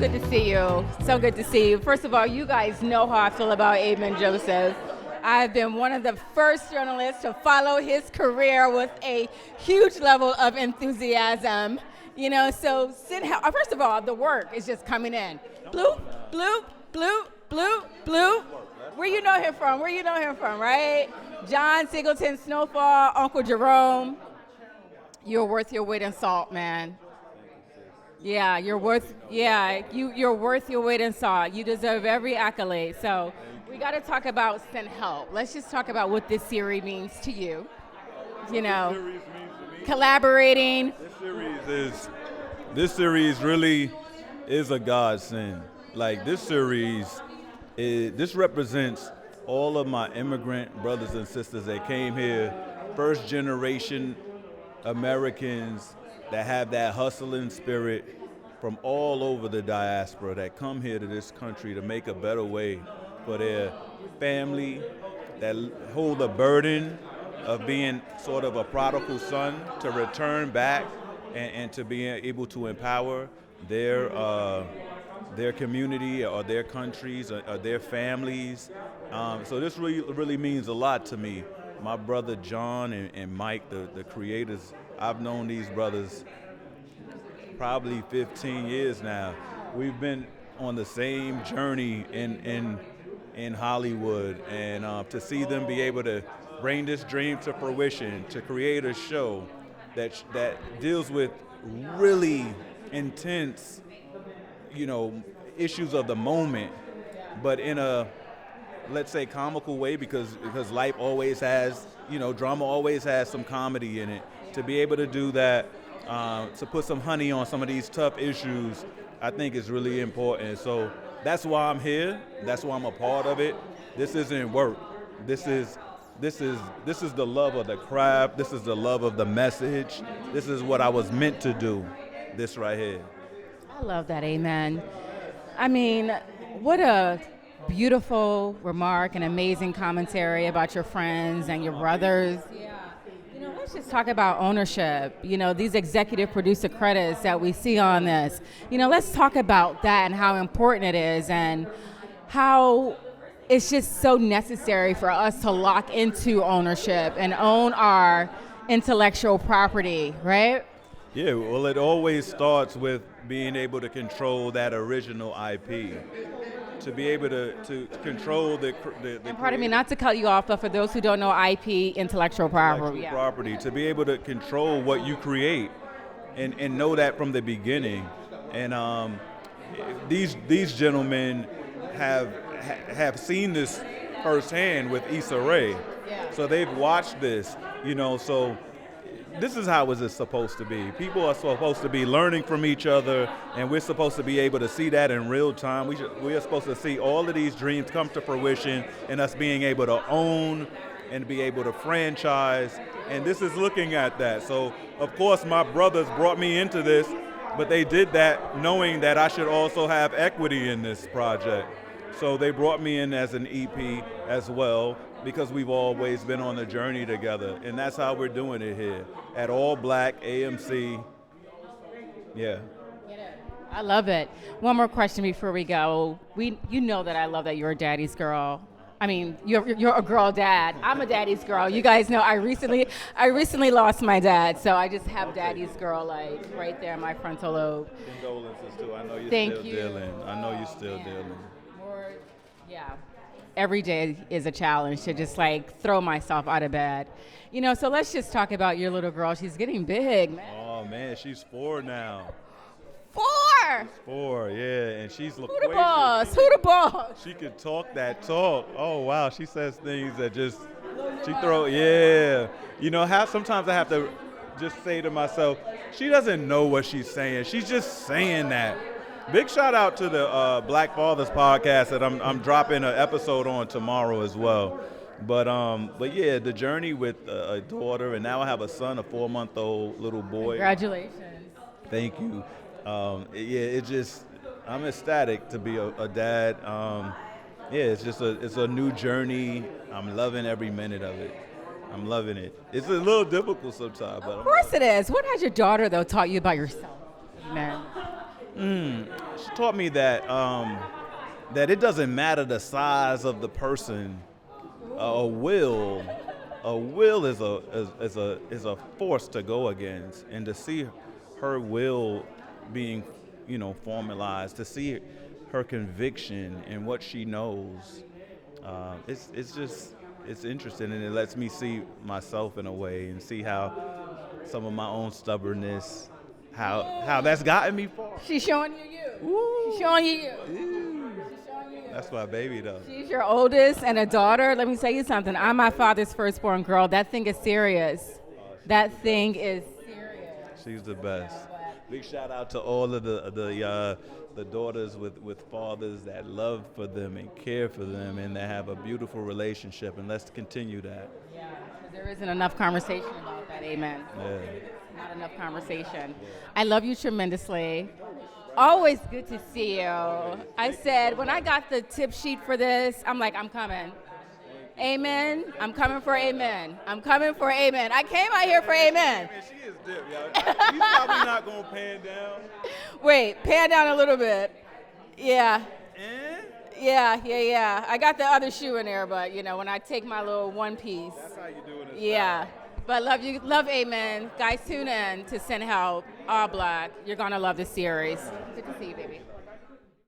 good to see you. So good to see you. First of all, you guys know how I feel about Amin Joseph. I've been one of the first journalists to follow his career with a huge level of enthusiasm. So first of all, the work is just coming in. Blue, blue, blue, blue, blue. Where you know him from? Right? John Singleton, Snowfall, Uncle Jerome. You're worth your weight in salt, man. Yeah, you're worth your weight in salt. You deserve every accolade. So we got to talk about Send Help. Let's just talk about what this series means to you. This series means to me. Collaborating. This series really is a godsend. Like this represents all of my immigrant brothers and sisters that came here, first generation Americans that have that hustling spirit from all over the diaspora that come here to this country to make a better way for their family, that hold the burden of being sort of a prodigal son to return back and to be able to empower their community or their countries or their families. So this really means a lot to me. My brother John and Mike, the creators, I've known these brothers probably 15 years now. We've been on the same journey in Hollywood, and to see them be able to bring this dream to fruition, to create a show that deals with really intense, issues of the moment, but in a, let's say, comical way, because life always has, drama always has some comedy in it. To be able to do that, to put some honey on some of these tough issues, I think is really important. So that's why I'm here. That's why I'm a part of it. This isn't work. This is the love of the craft. This is the love of the message. This is what I was meant to do. This right here. I love that, amen. I mean, what a beautiful remark and amazing commentary about your friends and your brothers. Yeah. Let's just talk about ownership. These executive producer credits that we see on this. Let's talk about that and how important it is and how it's just so necessary for us to lock into ownership and own our intellectual property, right? Yeah, well, it always starts with being able to control that original IP. To be able to control the and pardon me, not to cut you off, but for those who don't know, IP, intellectual property. Property, to be able to control what you create and know that from the beginning. And these gentlemen have seen this firsthand with Issa Rae. Yeah. So they've watched this, so this is how it's supposed to be. People are supposed to be learning from each other, and we're supposed to be able to see that in real time. We are supposed to see all of these dreams come to fruition and us being able to own and be able to franchise, and this is looking at that. So, of course, my brothers brought me into this, but they did that knowing that I should also have equity in this project. So they brought me in as an EP as well, because we've always been on the journey together, and that's how we're doing it here at All Black AMC. Yeah. I love it. One more question before we go. You know that I love that you're a daddy's girl. I mean, you're a girl dad. I'm a daddy's girl. You guys know I recently lost my dad, so I just have daddy's girl like right there in my frontal lobe. Condolences too. I know you're Thank still you. dealing. I know you're still dealing. Yeah. Every day is a challenge to just throw myself out of bed. So let's just talk about your little girl. She's getting big, man. Oh man, she's 4 now. 4? 4, yeah, and she's loquacious. Who the boss? She could talk that talk. Oh wow, she says things that how sometimes I have to just say to myself, she doesn't know what she's saying. She's just saying that. Big shout out to the Black Fathers podcast that I'm dropping an episode on tomorrow as well. But yeah, the journey with a daughter, and now I have a son, a 4-month-old little boy. Congratulations. Thank you. I'm ecstatic to be a dad. It's a new journey. I'm loving every minute of it. I'm loving it. It's a little difficult sometimes, but of course it is. What has your daughter though taught you about yourself, man? She taught me that that it doesn't matter the size of the person. A will, a will is a force to go against, and to see her will being, formalized, to see her conviction and what she knows, it's just it's interesting, and it lets me see myself in a way and see how some of my own stubbornness, how that's gotten me far. She's showing you you. She's showing you you. She's showing you you. That's my baby though. She's your oldest and a daughter. Let me tell you something. I'm my father's firstborn girl. That thing is serious. That thing is serious. She's the best. Big shout out to all of the daughters with fathers that love for them and care for them and that have a beautiful relationship. And let's continue that. Yeah, 'cause there isn't enough conversation about that. Amen. Yeah. Not enough conversation. I love you tremendously. Always good to see you. I said, when I got the tip sheet for this, I'm like, I'm coming. Amen. I'm coming for amen. I'm coming for amen. I came out here for amen. Man, she is dip, yo. You probably not gonna pan down. Wait, pan down a little bit. Yeah. And Yeah. I got the other shoe in there, but when I take my little one piece. that's how you doing it. Yeah. But love you, love amen. Guys, tune in to Send Help, All Black. You're gonna love this series. Good to see you, baby.